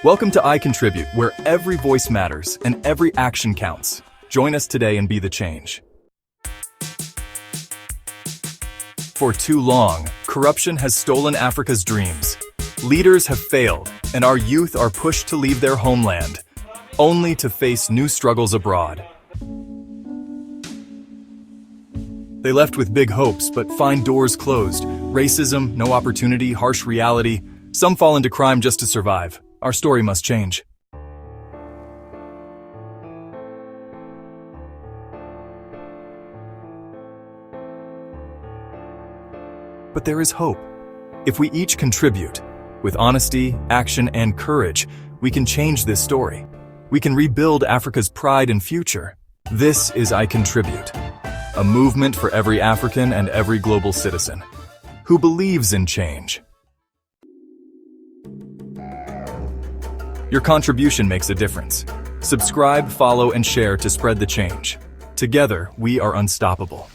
Welcome to IContribute, where every voice matters and every action counts. Join us today and be the change. For too long, corruption has stolen Africa's dreams. Leaders have failed, and our youth are pushed to leave their homeland, only to face new struggles abroad. They left with big hopes, but find doors closed. Racism, no opportunity, harsh reality. Some fall into crime just to survive. Our story must change. But there is hope. If we each contribute, with honesty, action, and courage, we can change this story. We can rebuild Africa's pride and future. This is IContribute, a movement for every African and every global citizen who believes in change. Your contribution makes a difference. Subscribe, follow, and share to spread the change. Together, we are unstoppable.